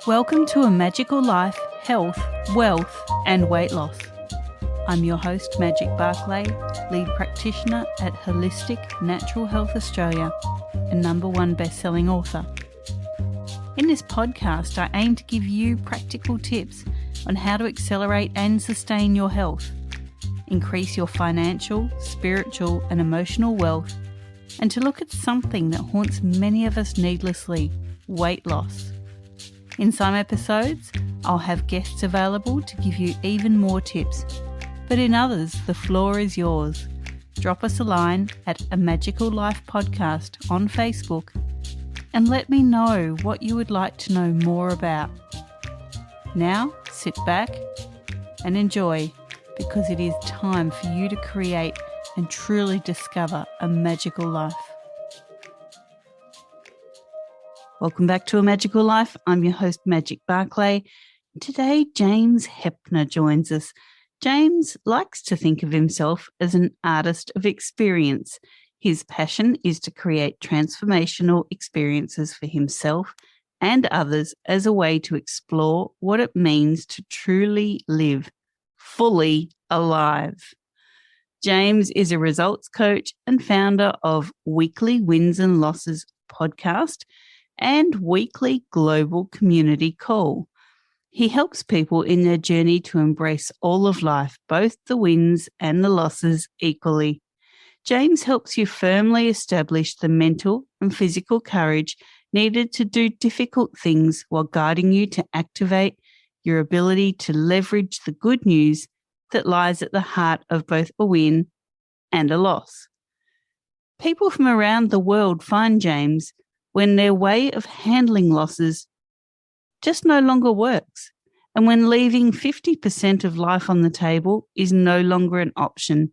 Welcome to A Magical Life, Health, Wealth and Weight Loss. I'm your host, Magic Barclay, lead practitioner at Holistic Natural Health Australia and #1 best-selling author. In this podcast, I aim to give you practical tips on how to accelerate and sustain your health, increase your financial, spiritual and emotional wealth, and to look at something that haunts many of us needlessly, weight loss. In some episodes, I'll have guests available to give you even more tips, but in others, the floor is yours. Drop us a line at A Magical Life Podcast on Facebook and let me know what you would like to know more about. Now, sit back and enjoy, because it is time for you to create and truly discover a magical life. Welcome back to A Magical Life. I'm your host, Magic Barclay. Today, James Heppner joins us. James likes to think of himself as an artist of experience. His passion is to create transformational experiences for himself and others as a way to explore what it means to truly live fully alive. James is a results coach and founder of Weekly Wins and Losses podcast and weekly global community call. He helps people in their journey to embrace all of life, both the wins and the losses equally. James helps you firmly establish the mental and physical courage needed to do difficult things while guiding you to activate your ability to leverage the good news that lies at the heart of both a win and a loss. People from around the world find James when their way of handling losses just no longer works, and when leaving 50% of life on the table is no longer an option.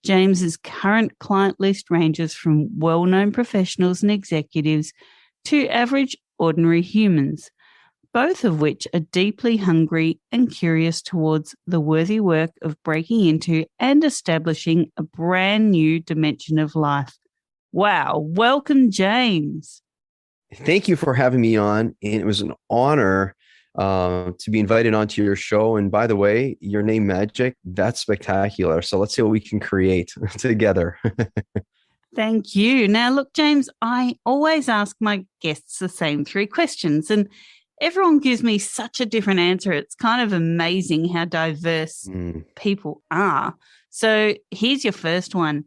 James's current client list ranges from well-known professionals and executives to average, ordinary humans, both of which are deeply hungry and curious towards the worthy work of breaking into and establishing a brand new dimension of life. Wow. Welcome, James. Thank you for having me on. And it was an honor to be invited onto your show. And by the way, your name, Magic, that's spectacular. So let's see what we can create together. Thank you. Now, look, James, I always ask my guests the same 3 questions, and everyone gives me such a different answer. It's kind of amazing how diverse people are. So here's your first one.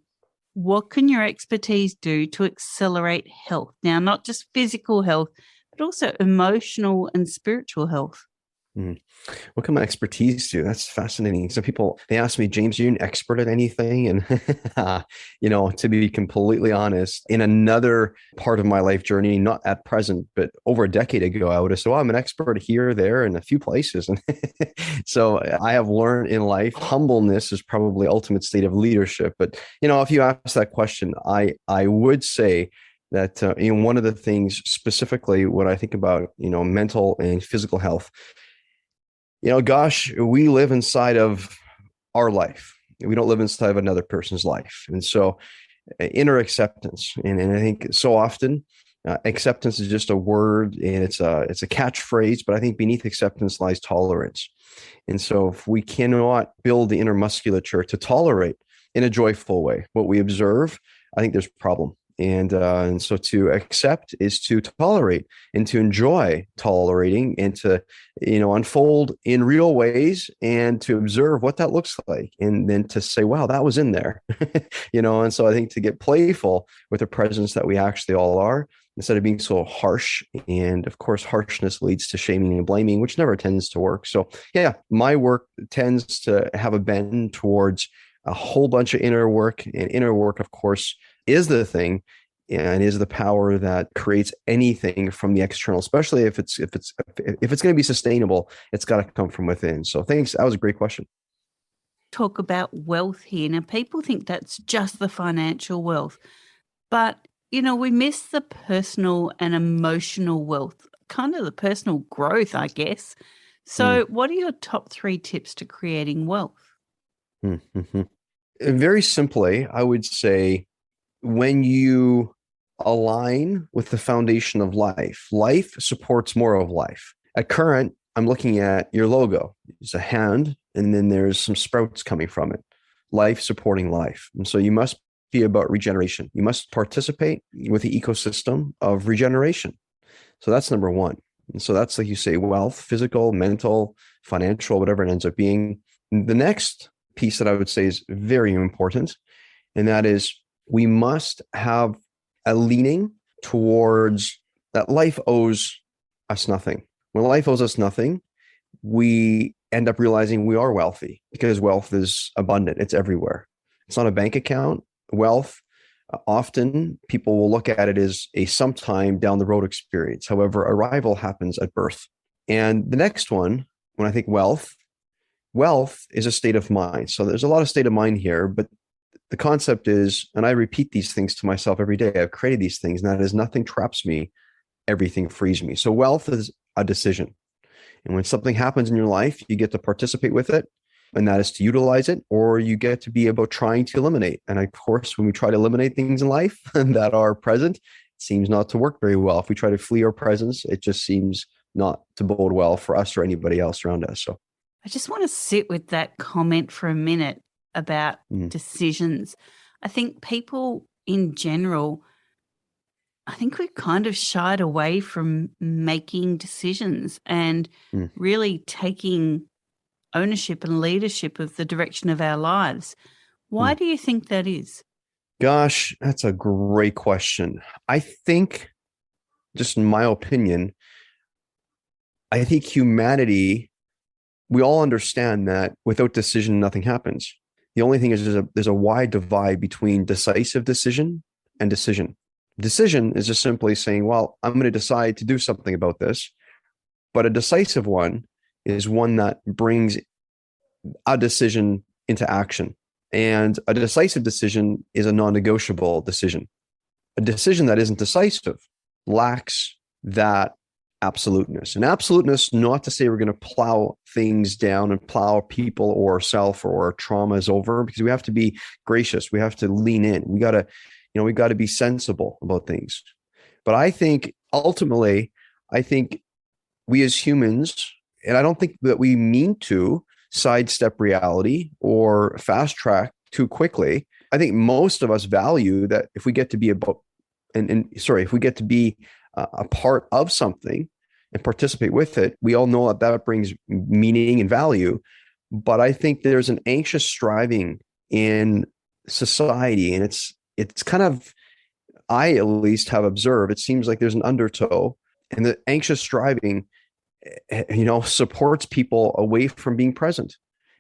What can your expertise do to accelerate health? Now, not just physical health, but also emotional and spiritual health. What can my expertise do? That's fascinating. So people, they ask me, James, are you an expert at anything? And, to be completely honest, in another part of my life journey, not at present, but over a decade ago, I would have said, well, I'm an expert here, there, and a few places. And so I have learned in life, humbleness is probably ultimate state of leadership. But, if you ask that question, I would say that one of the things specifically when I think about, mental and physical health, we live inside of our life. We don't live inside of another person's life. And so inner acceptance. And I think so often acceptance is just a word and it's a catchphrase, but I think beneath acceptance lies tolerance. And so if we cannot build the inner musculature to tolerate in a joyful way what we observe, I think there's a problem. And so to accept is to tolerate and to enjoy tolerating and to, unfold in real ways and to observe what that looks like. And then to say, wow, that was in there, and so I think to get playful with the presence that we actually all are, instead of being so harsh. And of course, harshness leads to shaming and blaming, which never tends to work. So yeah, my work tends to have a bend towards a whole bunch of inner work, and inner work, of course, is the thing and is the power that creates anything from the external, especially if it's going to be sustainable, it's got to come from within. So thanks. That was a great question. Talk about wealth here. Now, people think that's just the financial wealth, but we miss the personal and emotional wealth, kind of the personal growth, I guess. So what are your top 3 tips to creating wealth? Very simply, I would say when you align with the foundation of life, life supports more of life. At current, I'm looking at your logo. It's a hand, and then there's some sprouts coming from it. Life supporting life. And so you must be about regeneration. You must participate with the ecosystem of regeneration. So that's number one. And so that's, like you say, wealth, physical, mental, financial, whatever it ends up being. The next piece that I would say is very important, and that is we must have a leaning towards that life owes us nothing. When life owes us nothing, we end up realizing we are wealthy because wealth is abundant. It's everywhere. It's not a bank account. Wealth, often people will look at it as a sometime down the road experience. However, arrival happens at birth. And the next one, when I think wealth is a state of mind. So there's a lot of state of mind here, but the concept is, and I repeat these things to myself every day, I've created these things, and that is nothing traps me, everything frees me. So wealth is a decision. And when something happens in your life, you get to participate with it, and that is to utilize it, or you get to be about trying to eliminate. And of course, when we try to eliminate things in life that are present, it seems not to work very well. If we try to flee our presence, it just seems not to bode well for us or anybody else around us. So I just want to sit with that comment for a minute about decisions. I think people in general, I think we've kind of shied away from making decisions and really taking ownership and leadership of the direction of our lives. Why do you think that is? Gosh, that's a great question. I think, just in my opinion, I think humanity, we all understand that without decision, nothing happens. The only thing is there's a wide divide between decisive decision and decision. Decision is just simply saying, well, I'm going to decide to do something about this. But a decisive one is one that brings a decision into action. And a decisive decision is a non-negotiable decision. A decision that isn't decisive lacks that absoluteness. And absoluteness, not to say we're going to plow things down and plow people or ourselves or our traumas over, because we have to be gracious. We have to lean in. We got to be sensible about things. But I think ultimately, we as humans, and I don't think that we mean to sidestep reality or fast track too quickly. I think most of us value that if we get to be if we get to be a part of something and participate with it, we all know that brings meaning and value. But I think there's an anxious striving in society, and it's kind of, I at least have observed, it seems like there's an undertow, and the anxious striving, supports people away from being present.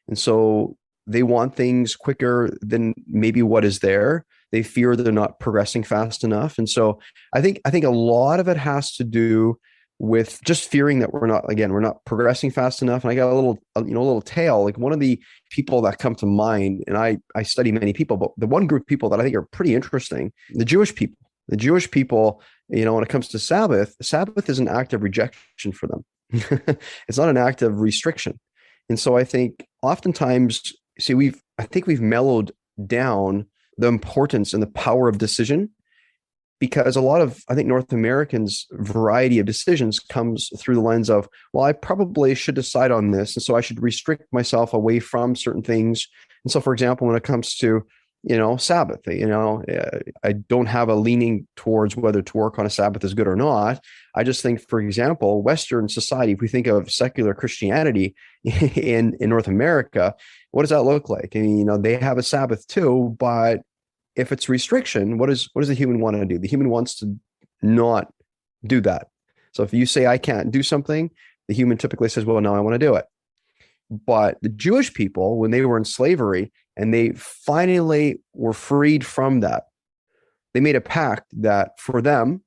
And so they want things quicker than maybe what is there. They fear they're not progressing fast enough. And so I think a lot of it has to do with just fearing that we're not progressing fast enough. And I got a little tale, like one of the people that come to mind, and I study many people, but the one group of people that I think are pretty interesting, the Jewish people. The Jewish people, when it comes to Sabbath is an act of rejection for them. It's not an act of restriction. And so I think oftentimes, I think we've mellowed down the importance and the power of decision, because a lot of, I think, North Americans' variety of decisions comes through the lens of, well, I probably should decide on this, and so I should restrict myself away from certain things. And so, for example, when it comes to, Sabbath, I don't have a leaning towards whether to work on a Sabbath is good or not. I just think, for example, Western society, if we think of secular Christianity in North America, what does that look like? I mean, they have a Sabbath too, but if it's restriction, what does the human want to do? The human wants to not do that. So if you say I can't do something, the human typically says, well, no, I want to do it. But the Jewish people, when they were in slavery and they finally were freed from that, they made a pact that for them,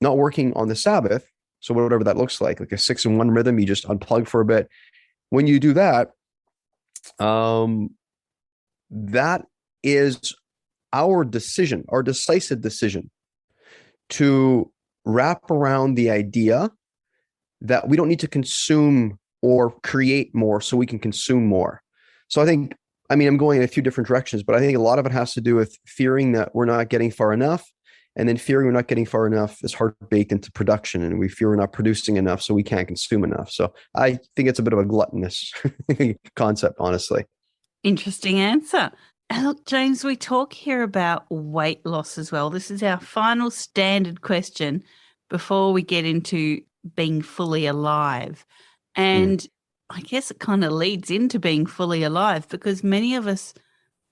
not working on the Sabbath, so whatever that looks like a 6-in-1 rhythm, you just unplug for a bit. When you do that, that is our decision, our decisive decision to wrap around the idea that we don't need to consume or create more so we can consume more. So I'm going in a few different directions, but I think a lot of it has to do with fearing that we're not getting far enough, And then fearing we're not getting far enough is hard baked into production, and we fear we're not producing enough, so we can't consume enough. So I think it's a bit of a gluttonous concept, honestly. Interesting answer. And look, James, we talk here about weight loss as well. This is our final standard question before we get into being fully alive. Mm, And I guess it kind of leads into being fully alive because many of us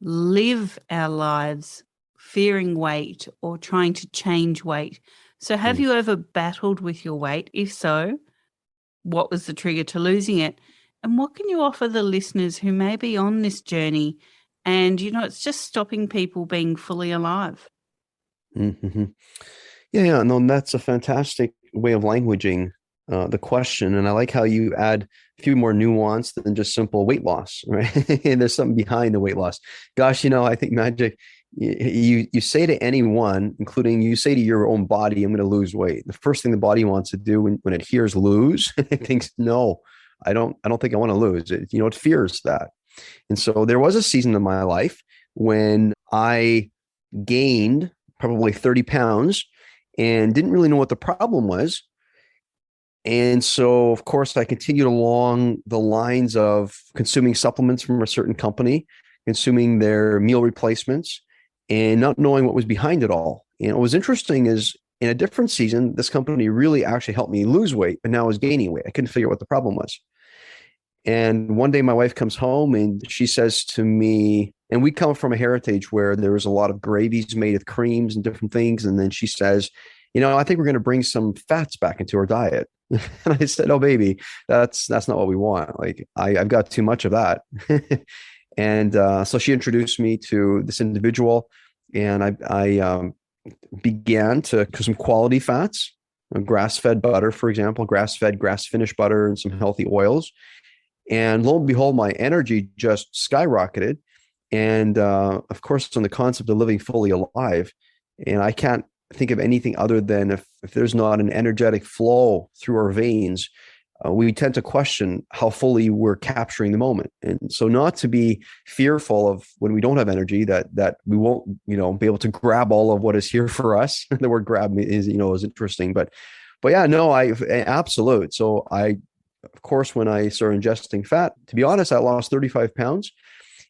live our lives fearing weight or trying to change weight. So, have mm. you ever battled with your weight? If so, what was the trigger to losing it? And what can you offer the listeners who may be on this journey and, it's just stopping people being fully alive? Mm-hmm. Yeah, no, that's a fantastic way of languaging the question. And I like how you add a few more nuance than just simple weight loss, right? And there's something behind the weight loss. Gosh, I think magic, you say to anyone, including you say to your own body, I'm going to lose weight. The first thing the body wants to do when it hears lose, it thinks, no, I don't think I want to lose it. It fears that. And so there was a season in my life when I gained probably 30 pounds and didn't really know what the problem was. And so, of course, I continued along the lines of consuming supplements from a certain company, consuming their meal replacements, and not knowing what was behind it all. And what was interesting is in a different season, this company really actually helped me lose weight, but now I was gaining weight. I couldn't figure out what the problem was. And one day my wife comes home and she says to me, and we come from a heritage where there was a lot of gravies made with creams and different things. And then she says, I think we're going to bring some fats back into our diet. And I said, oh, baby, that's not what we want. Like I've got too much of that. And so she introduced me to this individual, and I began to consume quality fats, grass-fed butter, for example, grass-fed, grass-finished butter, and some healthy oils. And lo and behold, my energy just skyrocketed. And of course, on the concept of living fully alive, and I can't think of anything other than if there's not an energetic flow through our veins, we tend to question how fully we're capturing the moment. And so not to be fearful of when we don't have energy that we won't, be able to grab all of what is here for us. The word grab is interesting, but yeah, no, I absolute. So of course, when I started ingesting fat, to be honest, I lost 35 pounds.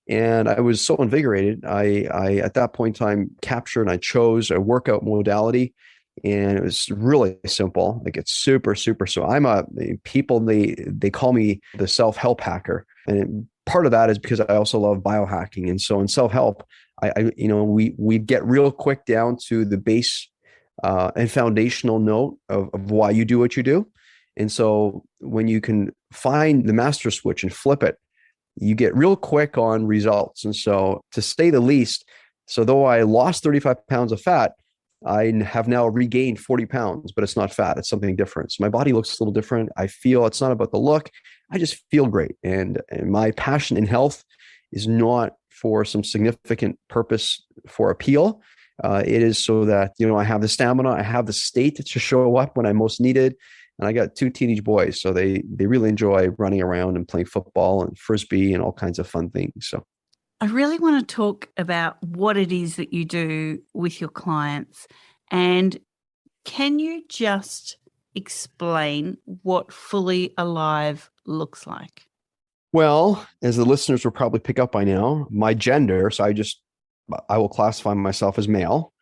And I was so invigorated. I at that point in time captured and I chose a workout modality, and it was really simple. Like it's super, super. So they call me the self-help hacker. And part of that is because I also love biohacking. And so in self-help, we get real quick down to the base and foundational note of why you do what you do. And so when you can find the master switch and flip it, you get real quick on results. And so to say the least, so though I lost 35 pounds of fat, I have now regained 40 pounds, but it's not fat. It's something different. So my body looks a little different. I feel it's not about the look. I just feel great. And my passion in health is not for some significant purpose for appeal. It is so that, I have the stamina, I have the state to show up when I most need it. And I got 2 teenage boys, so they really enjoy running around and playing football and frisbee and all kinds of fun things. So I really want to talk about what it is that you do with your clients. And can you just explain what fully alive looks like? well, as the listeners will probably pick up by now, my gender, so I will classify myself as male,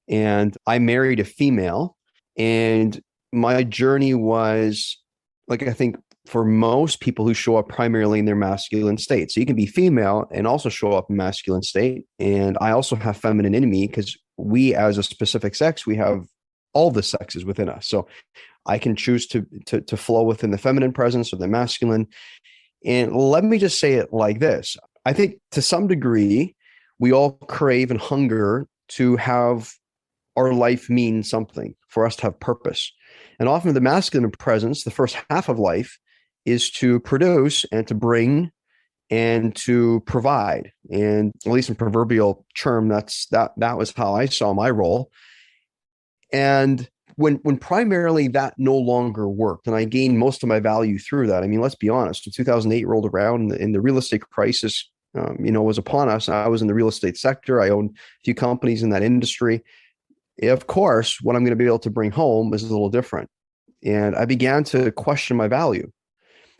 and I married a female, and my journey was like, I think for most people who show up primarily in their masculine state. So you can be female and also show up in masculine state. And I also have feminine in me because we, as a specific sex, we have all the sexes within us. So I can choose to flow within the feminine presence or the masculine. And let me just say it like this. I think to some degree, we all crave and hunger to have our life mean something, for us to have purpose. And often the masculine presence, the first half of life, is to produce and to bring and to provide. And at least in proverbial term, that was how I saw my role. And when primarily that no longer worked, and I gained most of my value through that. I mean, let's be honest. When 2008 rolled around and the real estate crisis, was upon us. I was in the real estate sector. I owned a few companies in that industry. Of course, what I'm going to be able to bring home is a little different. And I began to question my value.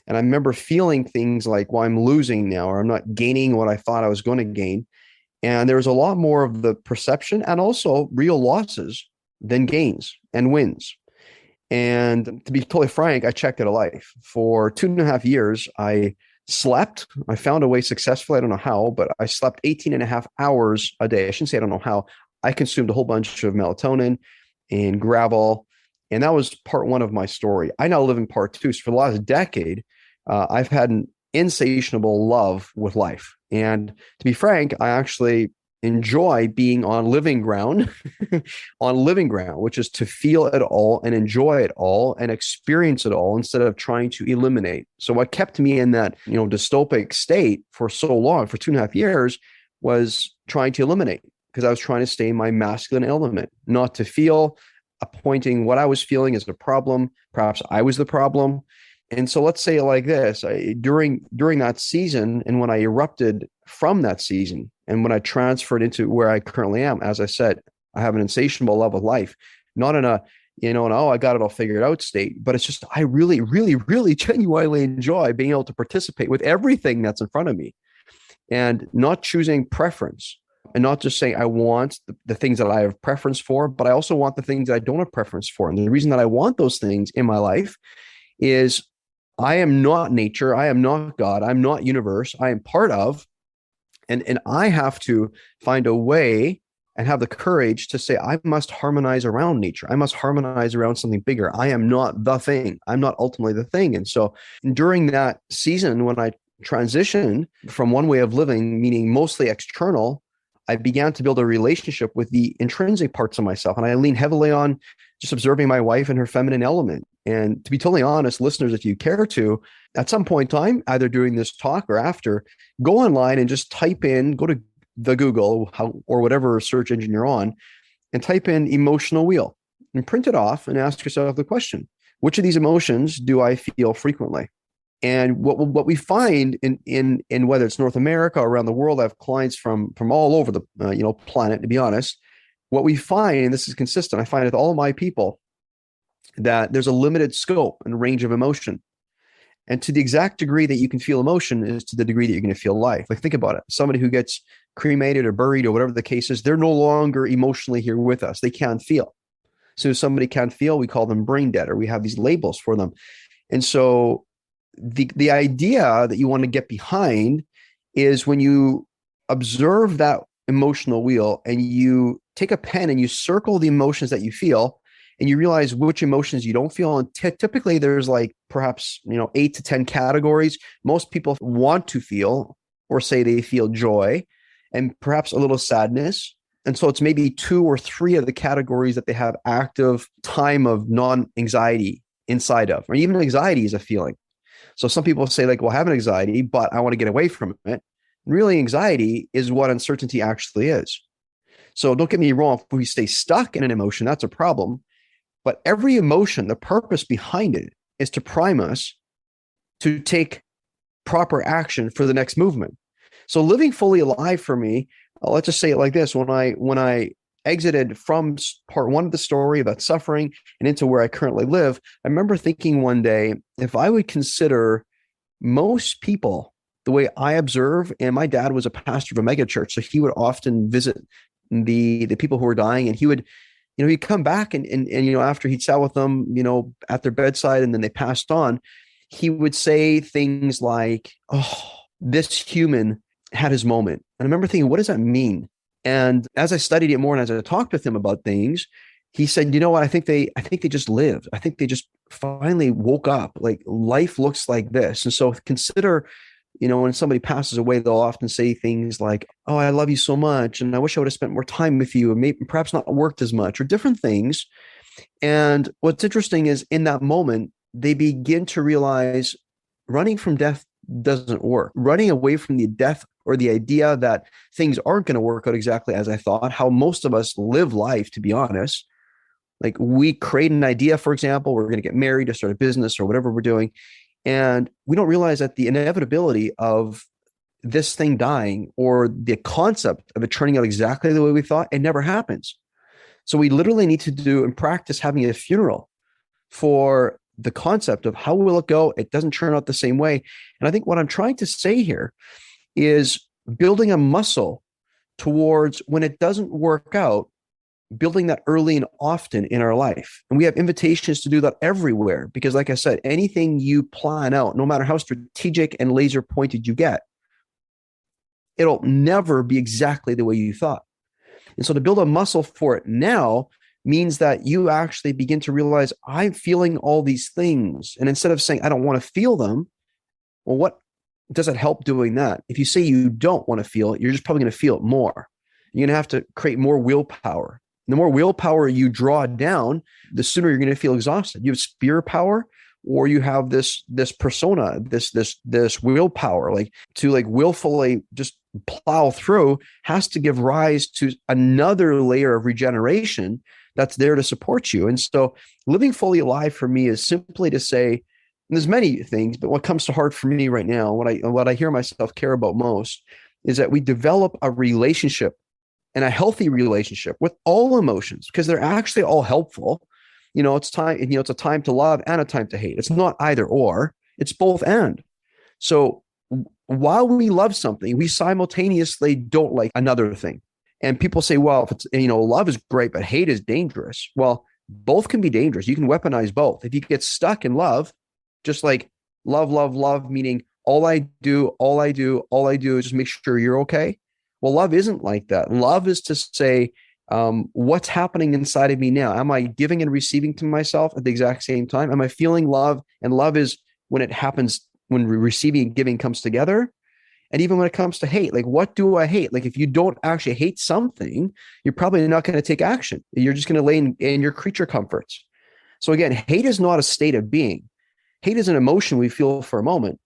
And I remember feeling things like, well, I'm losing now, or I'm not gaining what I thought I was going to gain. And there was a lot more of the perception and also real losses than gains and wins. And to be totally frank, I checked out of life. For 2.5 years, I slept. I found a way successfully. I don't know how, but I slept 18 and a half hours a day. I shouldn't say I don't know how. I consumed a whole bunch of melatonin and gravel. And that was part one of my story. I now live in part two. So for the last decade, I've had an insatiable love with life. And to be frank, I actually enjoy being on living ground, which is to feel it all and enjoy it all and experience it all instead of trying to eliminate. So what kept me in that, dystopic state for so long, for 2.5 years, was trying to eliminate, because I was trying to stay in my masculine element, not to feel, appointing what I was feeling as a problem. Perhaps I was the problem. And so let's say it like this, during that season, and when I erupted from that season, and when I transferred into where I currently am, as I said, I have an insatiable love of life, not in a, I got it all figured out state, but it's just, I really, really, really genuinely enjoy being able to participate with everything that's in front of me and not choosing preference. And not just saying I want the things that I have preference for, but I also want the things that I don't have preference for. And the reason that I want those things in my life is I am not nature. I am not God. I'm not universe. I am part of, and I have to find a way and have the courage to say, I must harmonize around nature. I must harmonize around something bigger. I am not the thing. I'm not ultimately the thing. And so during that season, when I transitioned from one way of living, meaning mostly external, I began to build a relationship with the intrinsic parts of myself. And I lean heavily on just observing my wife and her feminine element. And to be totally honest, listeners, if you care to, at some point in time, either during this talk or after, go online and just type in, go to the Google or whatever search engine you're on, and type in emotional wheel and print it off and ask yourself the question, which of these emotions do I feel frequently? And what we find in whether it's North America or around the world, I have clients from all over the planet, to be honest. What we find, and this is consistent, I find with all of my people, that there's a limited scope and range of emotion. And to the exact degree that you can feel emotion is to the degree that you're going to feel life. Like, think about it. Somebody who gets cremated or buried or whatever the case is, they're no longer emotionally here with us. They can't feel. So if somebody can't feel, we call them brain dead, or we have these labels for them. And so the idea that you want to get behind is when you observe that emotional wheel and you take a pen and you circle the emotions that you feel, and you realize which emotions you don't feel. And typically there's like perhaps 8 to 10 categories. Most people want to feel or say they feel joy and perhaps a little sadness. And so it's maybe 2 or 3 of the categories that they have active time of non-anxiety inside of, or even anxiety is a feeling. So some people say like, well, I have an anxiety, but I want to get away from it. Really, anxiety is what uncertainty actually is. So don't get me wrong, if we stay stuck in an emotion, that's a problem. But every emotion, the purpose behind it is to prime us to take proper action for the next movement. So living fully alive for me, let's just say it like this. When I exited from part one of the story about suffering and into where I currently live, I remember thinking one day, if I would consider most people the way I observe, and my dad was a pastor of a mega church, so he would often visit the people who were dying, and he would, he'd come back and after he'd sat with them, at their bedside, and then they passed on, he would say things like, "Oh, this human had his moment." And I remember thinking, what does that mean? And as I studied it more and as I talked with him about things, he said, you know what? I think they just lived. I think they just finally woke up. Like, life looks like this. And so consider, when somebody passes away, they'll often say things like, "Oh, I love you so much, and I wish I would have spent more time with you, and maybe perhaps not worked as much," or different things. And what's interesting is in that moment, they begin to realize running from death doesn't work. Running away from the death or the idea that things aren't going to work out exactly as I thought, how most of us live life, to be honest. Like, we create an idea, for example, we're going to get married or start a business or whatever we're doing. And we don't realize that the inevitability of this thing dying, or the concept of it turning out exactly the way we thought, it never happens. So we literally need to do and practice having a funeral for the concept of how will it go? It doesn't turn out the same way. And I think what I'm trying to say here is building a muscle towards when it doesn't work out, building that early and often in our life. And we have invitations to do that everywhere because, like I said, anything you plan out, no matter how strategic and laser pointed you get, it'll never be exactly the way you thought. And so to build a muscle for it now means that you actually begin to realize, I'm feeling all these things. And instead of saying, I don't want to feel them, well, what does it help doing that? If you say you don't want to feel it, you're just probably going to feel it more. You're going to have to create more willpower. And the more willpower you draw down, the sooner you're going to feel exhausted. You have spirit power, or you have this persona, this willpower, like to like willfully just plow through, has to give rise to another layer of regeneration that's there to support you. And so living fully alive for me is simply to say, and there's many things, but what comes to heart for me right now, what I hear myself care about most is that we develop a relationship, and a healthy relationship with all emotions, because they're actually all helpful. It's time, it's a time to love and a time to hate. It's not either or, it's both and. So while we love something, we simultaneously don't like another thing. And people say, well, if it's, love is great, but hate is dangerous. Well, both can be dangerous. You can weaponize both. If you get stuck in love, just like love, meaning all I do is just make sure you're okay. Well, love isn't like that. Love is to say, what's happening inside of me now? Am I giving and receiving to myself at the exact same time? Am I feeling love? And love is when it happens, when receiving and giving comes together. And even when it comes to hate, like, what do I hate? Like, if you don't actually hate something, you're probably not going to take action. You're just going to lay in your creature comforts. So again, hate is not a state of being. Hate is an emotion we feel for a moment,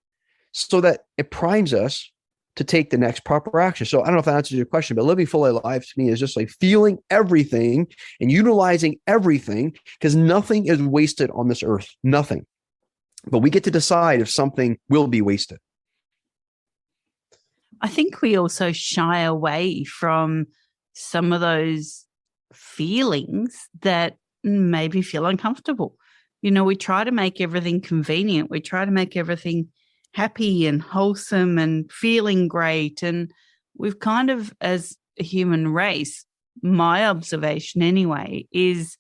so that it primes us to take the next proper action. So I don't know if that answers your question, but living fully alive to me is just like feeling everything and utilizing everything, because nothing is wasted on this earth. Nothing. But we get to decide if something will be wasted. I think we also shy away from some of those feelings that maybe feel uncomfortable. We try to make everything convenient. We try to make everything happy and wholesome and feeling great. And we've kind of, as a human race, my observation anyway, is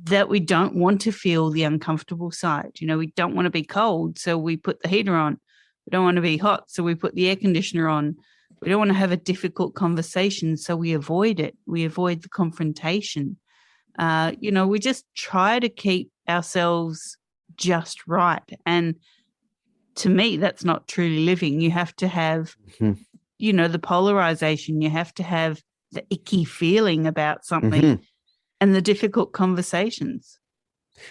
that we don't want to feel the uncomfortable side. We don't want to be cold, so we put the heater on. We don't want to be hot, so we put the air conditioner on. We don't want to have a difficult conversation, so we avoid it. We avoid the confrontation. We just try to keep ourselves just right. And to me, that's not truly living. You have to have, the polarization. You have to have the icky feeling about something and the difficult conversations.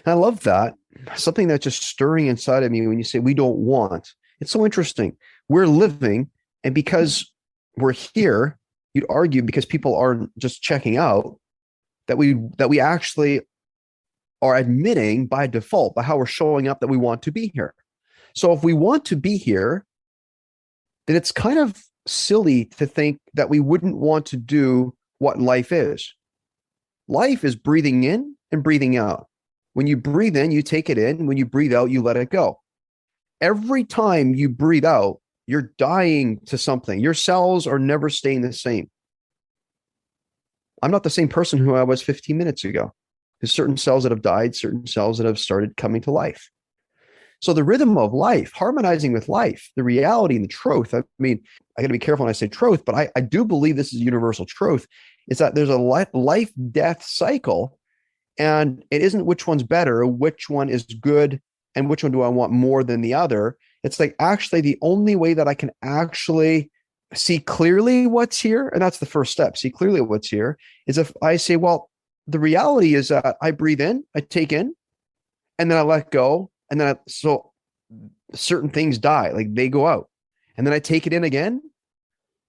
I love that. Something that's just stirring inside of me when you say we don't want. It's so interesting. We're living, and because we're here, you'd argue because people aren't just checking out, that we actually are admitting by default, by how we're showing up, that we want to be here. So if we want to be here, then it's kind of silly to think that we wouldn't want to do what life is. Life is breathing in and breathing out. When you breathe in, you take it in. When you breathe out, you let it go. Every time you breathe out, you're dying to something. Your cells are never staying the same. I'm not the same person who I was 15 minutes ago. There's certain cells that have died, certain cells that have started coming to life. So the rhythm of life, harmonizing with life, the reality and the truth. I mean, I got to be careful when I say truth, but I do believe this is universal truth, is that there's a life-death cycle, and it isn't which one's better, which one is good, and which one do I want more than the other. It's like, actually, the only way that I can actually see clearly what's here, and that's the first step, see clearly what's here, is if I say, well, the reality is that I breathe in, I take in, and then I let go. And then so certain things die, like they go out, and then I take it in again.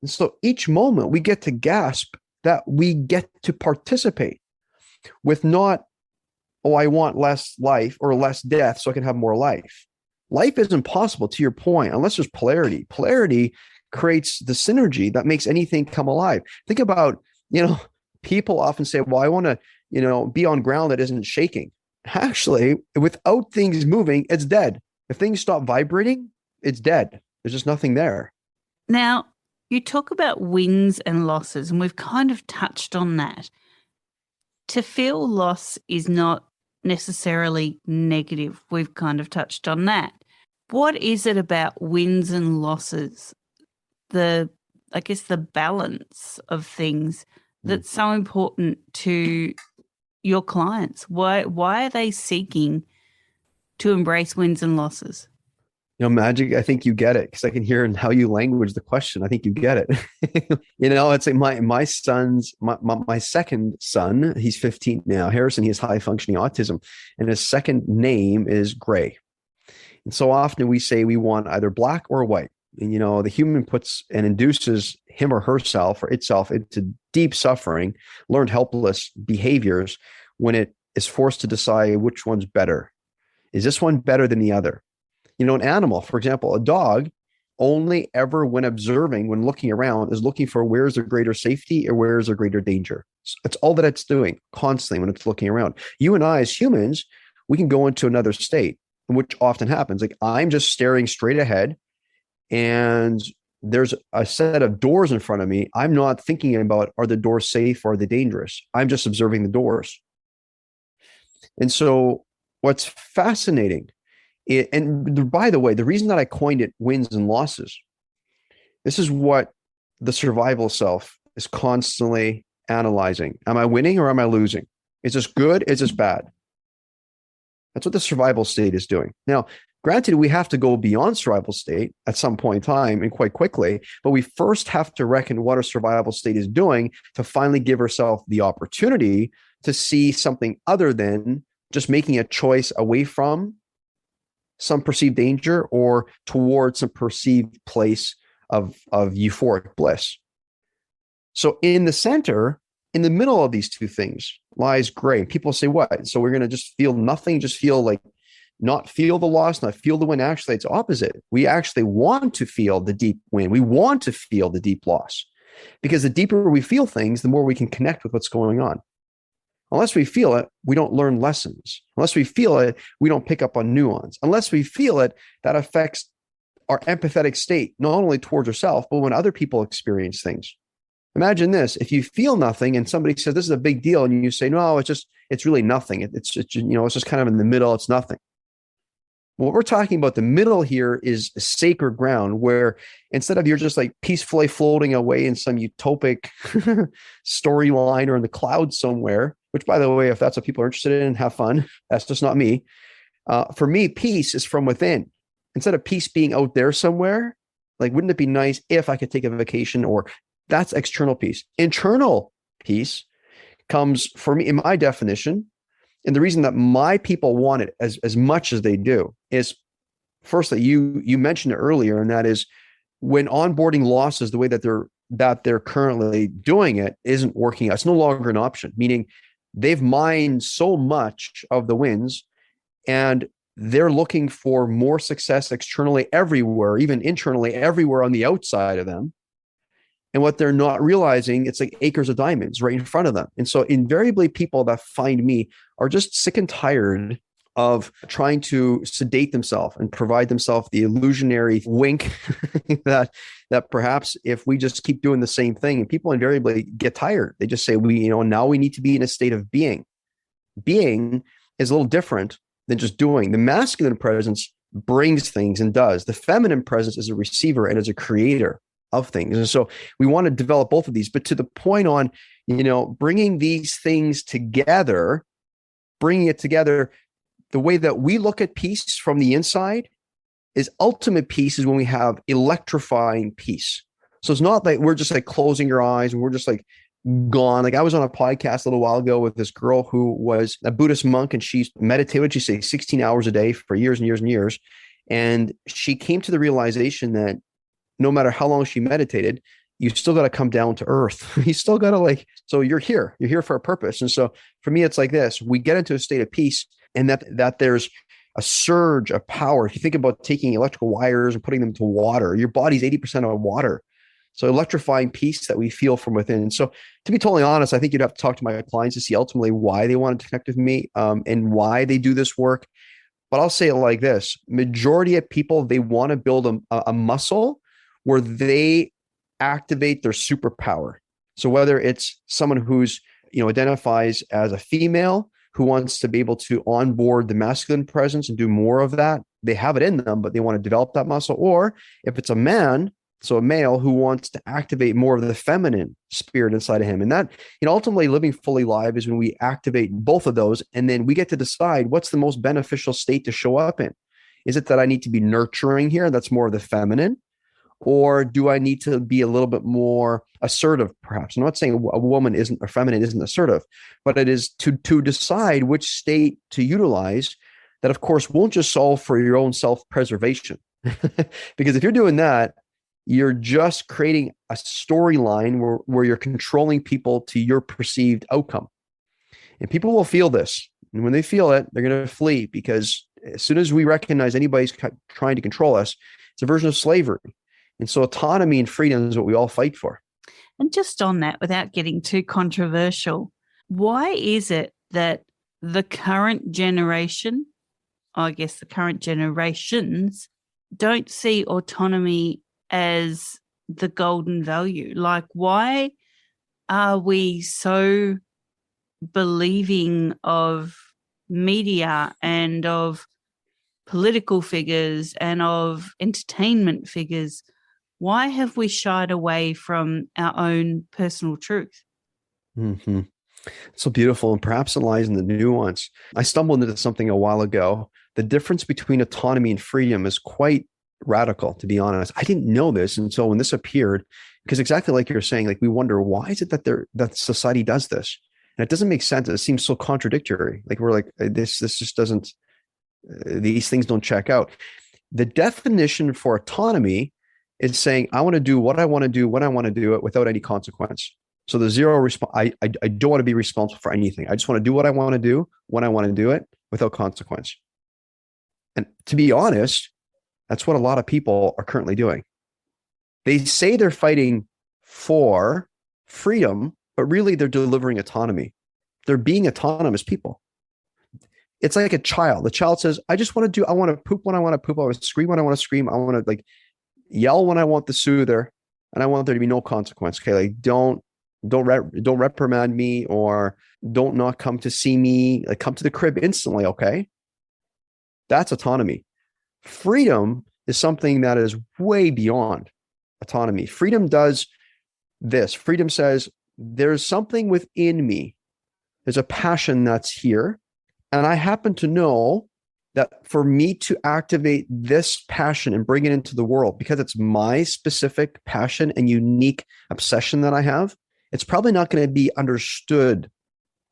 And so each moment we get to gasp that we get to participate with not, oh, I want less life or less death so I can have more life. Life isn't possible, to your point, unless there's polarity. Polarity creates the synergy that makes anything come alive. Think about, People often say, well, I want to, be on ground that isn't shaking. Actually, without things moving, it's dead. If things stop vibrating, it's dead. There's just nothing there. Now, you talk about wins and losses, and we've kind of touched on that. To feel loss is not necessarily negative. We've kind of touched on that. What is it about wins and losses, I guess the balance of things, that's so important to your clients? Why are they seeking to embrace wins and losses? Magic, I think you get it because I can hear in how you language the question. I think you get it. It's like my second son, he's 15 now, Harrison, he has high functioning autism, and his second name is Gray. And so often we say we want either black or white. And, the human puts and induces him or herself or itself into deep suffering, learned helpless behaviors when it is forced to decide which one's better. Is this one better than the other? An animal, for example, a dog, only ever when observing, when looking around, is looking for where's there greater safety or where's there greater danger. It's all that it's doing constantly when it's looking around. You and I, as humans, we can go into another state, which often happens. Like I'm just staring straight ahead and there's a set of doors in front of me. I'm not thinking about, are the doors safe or are they dangerous? I'm just observing the doors. And so what's fascinating, and by the way, the reason that I coined it wins and losses, this is what the survival self is constantly analyzing. Am I winning or am I losing? Is this good? Is this bad? That's what the survival state is doing. Now, granted, we have to go beyond survival state at some point in time and quite quickly, but we first have to reckon what our survival state is doing to finally give ourselves the opportunity to see something other than just making a choice away from some perceived danger or towards some perceived place of euphoric bliss. So in the center, in the middle of these two things lies Gray. People say, what? So we're going to just feel nothing, just feel like not feel the loss, not feel the win. Actually, it's opposite. We actually want to feel the deep win. We want to feel the deep loss because the deeper we feel things, the more we can connect with what's going on. Unless we feel it, we don't learn lessons. Unless we feel it, we don't pick up on nuance. Unless we feel it, that affects our empathetic state, not only towards ourselves, but when other people experience things. Imagine this: if you feel nothing and somebody says this is a big deal, and you say, no, it's really nothing. It's just kind of in the middle. It's nothing. What we're talking about, the middle here, is sacred ground where instead of you're just like peacefully floating away in some utopic storyline or in the clouds somewhere, which, by the way, if that's what people are interested in, have fun. That's just not me. For me, peace is from within. Instead of peace being out there somewhere, like, wouldn't it be nice if I could take a vacation? Or that's external peace. Internal peace comes, for me, in my definition, and the reason that my people want it as much as they do is, firstly, you mentioned it earlier, and that is when onboarding losses the way that they're currently doing it isn't working out. It's no longer an option, meaning they've mined so much of the wins and they're looking for more success externally everywhere, even internally everywhere on the outside of them. And what they're not realizing, it's like acres of diamonds right in front of them. And so invariably people that find me are just sick and tired of trying to sedate themselves and provide themselves the illusionary wink that perhaps if we just keep doing the same thing, and people invariably get tired. They just say, now we need to be in a state of being. Being is a little different than just doing. The masculine presence brings things and does. The feminine presence is a receiver and is a creator of things. And so we want to develop both of these, but to the point on, bringing these things together, bringing it together, the way that we look at peace from the inside is ultimate peace is when we have electrifying peace. So it's not like we're just like closing your eyes and we're just like gone. Like I was on a podcast a little while ago with this girl who was a Buddhist monk, and she meditated, she say 16 hours a day for years and years and years. And she came to the realization that no matter how long she meditated, you still got to come down to earth. You still got to so you're here for a purpose. And so for me, it's like this: we get into a state of peace, and that there's a surge of power. If you think about taking electrical wires and putting them to water, your body's 80% of water. So electrifying peace that we feel from within. And so to be totally honest, I think you'd have to talk to my clients to see ultimately why they want to connect with me, and why they do this work. But I'll say it like this: majority of people, they want to build a muscle where they activate their superpower. So whether it's someone who's, identifies as a female who wants to be able to onboard the masculine presence and do more of that, they have it in them, but they want to develop that muscle. Or if it's a man, so a male who wants to activate more of the feminine spirit inside of him. And that, ultimately living fully live is when we activate both of those. And then we get to decide what's the most beneficial state to show up in. Is it that I need to be nurturing here? That's more of the feminine. Or do I need to be a little bit more assertive, perhaps? I'm not saying a woman isn't, or feminine isn't assertive, but it is to decide which state to utilize. That, of course, won't just solve for your own self-preservation. Because if you're doing that, you're just creating a storyline where you're controlling people to your perceived outcome. And people will feel this. And when they feel it, they're going to flee, because as soon as we recognize anybody's trying to control us, it's a version of slavery. And so autonomy and freedom is what we all fight for. And just on that, without getting too controversial, why is it that the current generation, I guess the current generations, don't see autonomy as the golden value? Like, why are we so believing of media and of political figures and of entertainment figures? Why have we shied away from our own personal truth? Mm-hmm. So beautiful. And perhaps it lies in the nuance. I stumbled into something a while ago. The difference between autonomy and freedom is quite radical, to be honest. I didn't know this. And so when this appeared, because exactly like you're saying, like we wonder, why is it that society does this? And it doesn't make sense. It seems so contradictory. Like we're like, this just doesn't, these things don't check out. The definition for autonomy is saying, I want to do what I want to do when I want to do it without any consequence. So the zero response, I don't want to be responsible for anything. I just want to do what I want to do when I want to do it without consequence. And to be honest, that's what a lot of people are currently doing. They say they're fighting for freedom, but really they're delivering autonomy. They're being autonomous people. It's like a child. The child says, I want to poop when I want to poop. I want to scream when I want to scream. I want to like yell when I want the soother, and I want there to be no consequence. Okay. Like don't reprimand me, or don't not come to see me. Like come to the crib instantly. Okay. That's autonomy. Freedom is something that is way beyond autonomy. Freedom does this. Freedom says there's something within me. There's a passion that's here. And I happen to know that for me to activate this passion and bring it into the world, because it's my specific passion and unique obsession that I have, it's probably not going to be understood.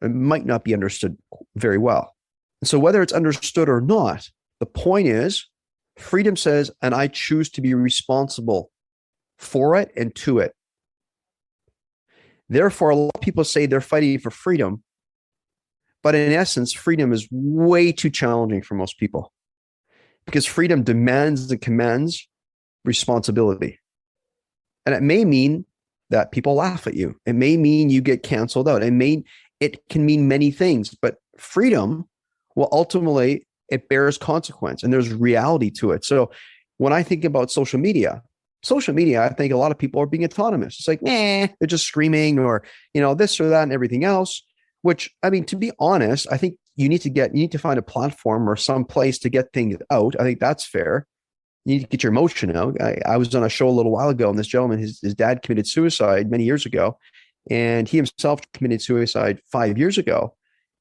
It might not be understood very well. And so whether it's understood or not, the point is freedom says, and I choose to be responsible for it and to it. Therefore, a lot of people say they're fighting for freedom, but in essence, freedom is way too challenging for most people, because freedom demands and commands responsibility. And it may mean that people laugh at you. It may mean you get canceled out. It can mean many things, but freedom will ultimately, it bears consequence, and there's reality to it. So when I think about social media, I think a lot of people are being autonomous. It's like, they're just screaming, or, this or that and everything else. Which, I mean, to be honest, I think you need to find a platform or some place to get things out. I think that's fair. You need to get your emotion out. I was on a show a little while ago, and this gentleman, his dad committed suicide many years ago, and he himself committed suicide 5 years ago.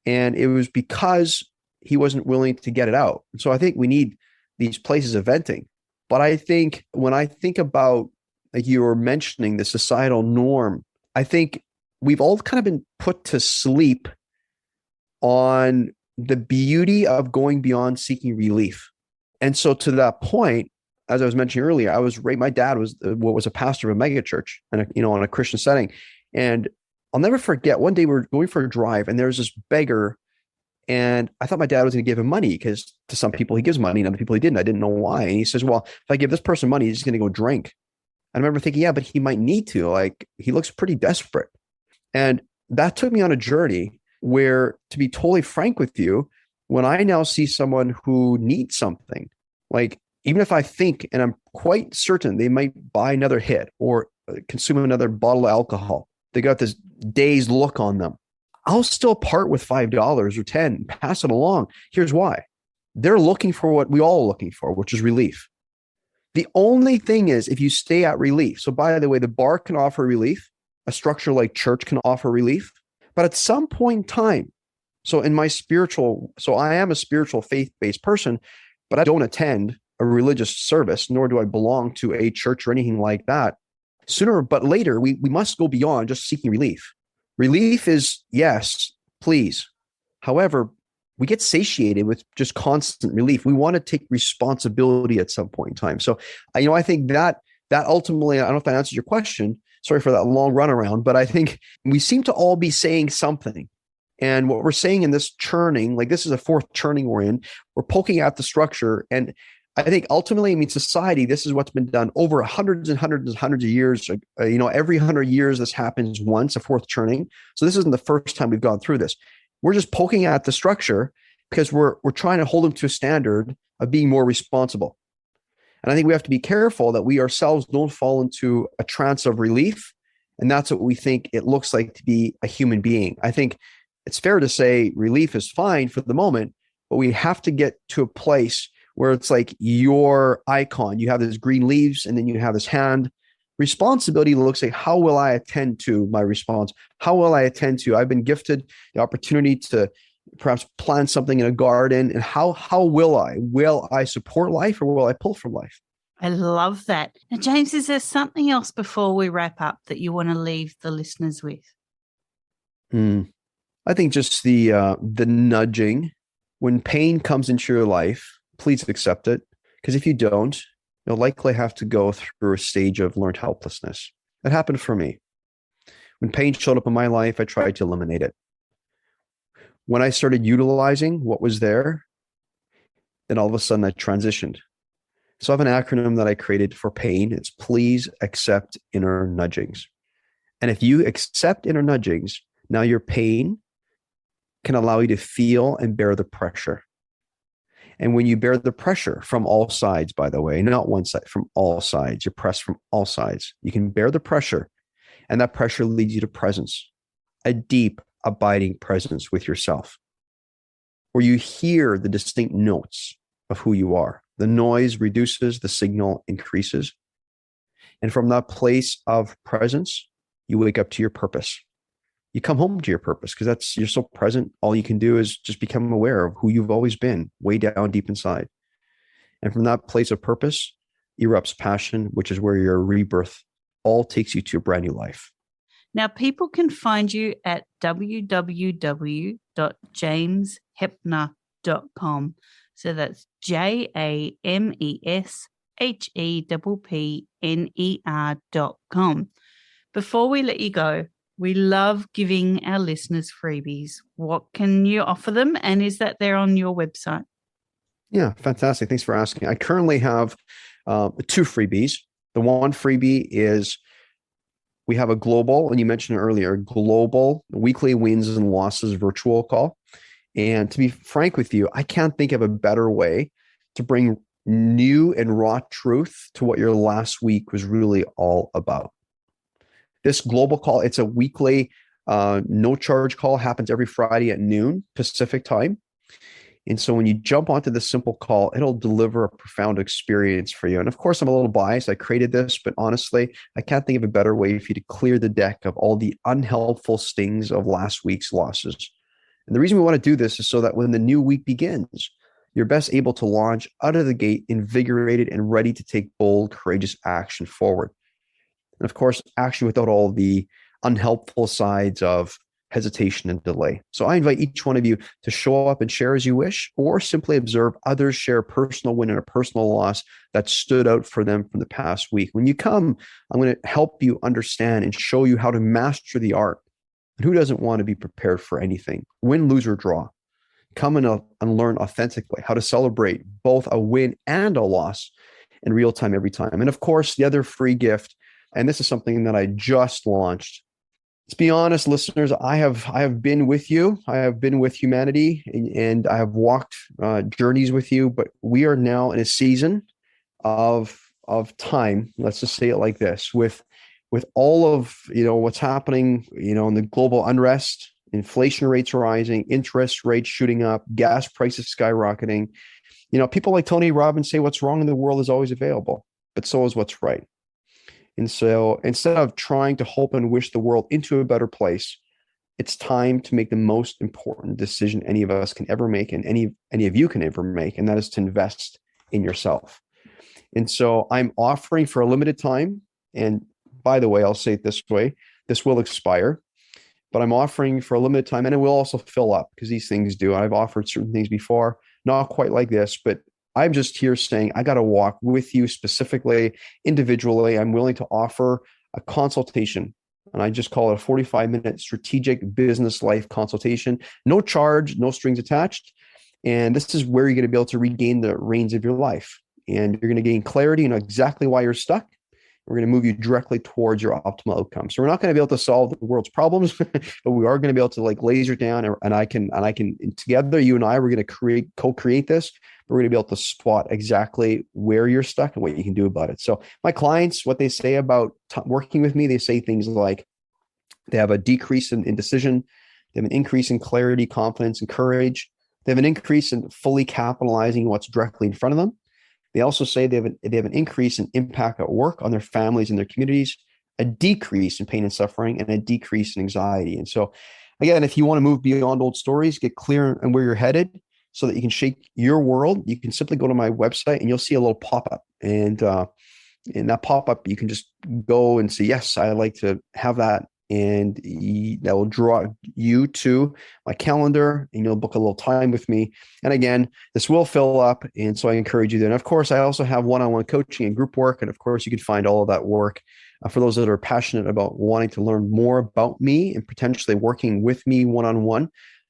And it was because he wasn't willing to get it out. And so I think we need these places of venting. But I think when I think about, like you were mentioning, the societal norm, I think we've all kind of been put to sleep on the beauty of going beyond seeking relief. And so to that point, as I was mentioning earlier, my dad was a pastor of a mega church and in a Christian setting. And I'll never forget, one day we were going for a drive, and there was this beggar, and I thought my dad was going to give him money, because to some people he gives money and other people he didn't. I didn't know why. And he says, well, if I give this person money, he's just going to go drink. I remember thinking, yeah, but he might need to. Like, he looks pretty desperate. And that took me on a journey where, to be totally frank with you, when I now see someone who needs something, like, even if I think and I'm quite certain they might buy another hit or consume another bottle of alcohol, they got this dazed look on them, I'll still part with $5 or 10, pass it along. Here's why. They're looking for what we all are looking for, which is relief. The only thing is, if you stay at relief, so by the way, the bar can offer relief, a structure like church can offer relief, but at some point in time, so I am a spiritual faith-based person, but I don't attend a religious service, nor do I belong to a church or anything like that. Sooner but later, we must go beyond just seeking relief. Relief is, yes, please. However, we get satiated with just constant relief. We want to take responsibility at some point in time. So, I think that ultimately, I don't know if that answers your question. Sorry for that long runaround, but I think we seem to all be saying something. And what we're saying in this churning, like, this is a fourth churning we're in, we're poking at the structure. And I think ultimately, society, this is what's been done over hundreds and hundreds and hundreds of years. Every 100 years, this happens once, a fourth churning. So this isn't the first time we've gone through this. We're just poking at the structure because we're trying to hold them to a standard of being more responsible. And I think we have to be careful that we ourselves don't fall into a trance of relief. And that's what we think it looks like to be a human being. I think it's fair to say relief is fine for the moment, but we have to get to a place where it's like your icon. You have these green leaves and then you have this hand. Responsibility looks like, how will I attend to my response? How will I attend to? I've been gifted the opportunity to perhaps plant something in a garden. And how will I? Will I support life or will I pull from life? I love that. Now, James, is there something else before we wrap up that you want to leave the listeners with? I think just the nudging. When pain comes into your life, please accept it. Because if you don't, you'll likely have to go through a stage of learned helplessness. That happened for me. When pain showed up in my life, I tried to eliminate it. When I started utilizing what was there, then all of a sudden I transitioned. So I have an acronym that I created for pain. It's please accept inner nudgings. And if you accept inner nudgings, now your pain can allow you to feel and bear the pressure. And when you bear the pressure from all sides, by the way, not one side, from all sides, you're pressed from all sides. You can bear the pressure, and that pressure leads you to presence, a deep, abiding presence with yourself, where you hear the distinct notes of who you are. The noise reduces, the signal increases. And from that place of presence, you wake up to your purpose. You come home to your purpose because you're so present. All you can do is just become aware of who you've always been, way down deep inside. And from that place of purpose erupts passion, which is where your rebirth all takes you to a brand new life. Now, people can find you at www.jamesheppner.com. So that's JamesHeppner.com. Before we let you go, we love giving our listeners freebies. What can you offer them? And is that there on your website? Yeah, fantastic. Thanks for asking. I currently have 2 freebies. The one freebie is we have a global, and you mentioned earlier, global weekly wins and losses virtual call. And to be frank with you, I can't think of a better way to bring new and raw truth to what your last week was really all about. This global call, it's a weekly, no charge call, happens every Friday at noon Pacific time. And so when you jump onto this simple call, it'll deliver a profound experience for you. And of course, I'm a little biased. I created this, but honestly, I can't think of a better way for you to clear the deck of all the unhelpful stings of last week's losses. And the reason we want to do this is so that when the new week begins, you're best able to launch out of the gate, invigorated and ready to take bold, courageous action forward. And of course, action without all the unhelpful sides of hesitation and delay. So I invite each one of you to show up and share as you wish, or simply observe others share a personal win and a personal loss that stood out for them from the past week. When you come, I'm going to help you understand and show you how to master the art. And who doesn't want to be prepared for anything? Win, lose, or draw. Come and learn authentically how to celebrate both a win and a loss in real time every time. And of course, the other free gift And this is something that I just launched. Let's be honest, listeners, I have been with you. I have been with humanity, and I have walked journeys with you, but we are now in a season of time. Let's just say it like this, with all of what's happening, in the global unrest, inflation rates rising, interest rates shooting up, gas prices skyrocketing. People like Tony Robbins say what's wrong in the world is always available, but so is what's right. And so instead of trying to hope and wish the world into a better place, it's time to make the most important decision any of us can ever make, and any of you can ever make, and that is to invest in yourself. And so I'm offering for a limited time, and by the way, I'll say it this way, this will expire, but I'm offering for a limited time, and it will also fill up because these things do. I've offered certain things before, not quite like this, but I'm just here saying I got to walk with you specifically, individually. I'm willing to offer a consultation, and I just call it a 45-minute strategic business life consultation. No charge, no strings attached. And this is where you're going to be able to regain the reins of your life. And you're going to gain clarity on exactly why you're stuck. We're going to move you directly towards your optimal outcome. So we're not going to be able to solve the world's problems, but we are going to be able to laser down, and I can together, you and I, we're going to co-create this. We're going to be able to spot exactly where you're stuck and what you can do about it. So my clients, what they say about working with me, they say things like they have a decrease in decision. They have an increase in clarity, confidence, and courage. They have an increase in fully capitalizing what's directly in front of them. They also say they have an increase in impact at work on their families and their communities, a decrease in pain and suffering, and a decrease in anxiety. And so, again, if you want to move beyond old stories, get clear on where you're headed so that you can shake your world, you can simply go to my website and you'll see a little pop-up. And in that pop-up, you can just go and say, yes, I'd like to have that. And that will draw you to my calendar, and you'll book a little time with me. And again, this will fill up. And so I encourage you there. And of course, I also have one-on-one coaching and group work. And of course, you can find all of that work for those that are passionate about wanting to learn more about me and potentially working with me one-on-one.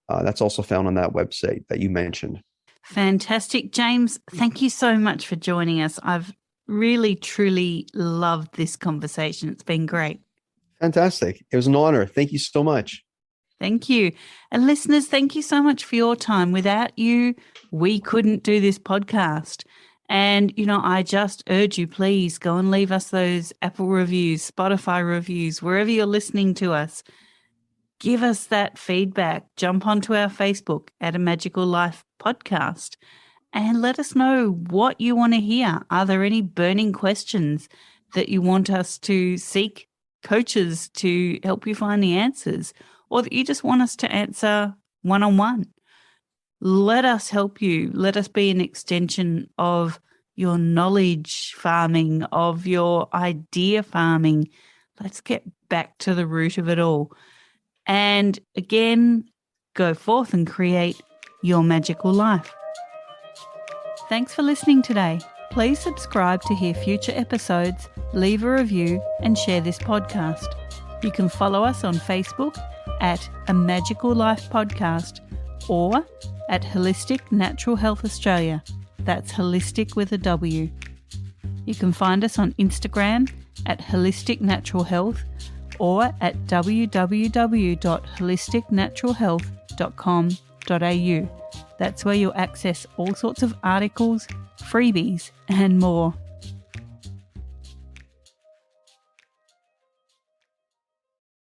That's also found on that website that you mentioned. Fantastic. James, thank you so much for joining us. I've really, truly loved this conversation. It's been great. Fantastic. It was an honor. Thank you so much. Thank you. And listeners, thank you so much for your time. Without you, we couldn't do this podcast. And, I just urge you, please go and leave us those Apple reviews, Spotify reviews, wherever you're listening to us. Give us that feedback. Jump onto our Facebook at A Magical Life Podcast and let us know what you want to hear. Are there any burning questions that you want us to seek coaches to help you find the answers, or that you just want us to answer one-on-one? Let us help you. Let us be an extension of your knowledge farming, of your idea farming. Let's get back to the root of it all. And again, go forth and create your magical life. Thanks for listening today. Please subscribe to hear future episodes, leave a review, and share this podcast. You can follow us on Facebook at A Magical Life Podcast or at Holistic Natural Health Australia. That's holistic with a W. You can find us on Instagram at Holistic Natural Health or at www.holisticnaturalhealth.com.au. That's where you'll access all sorts of articles, freebies, and more.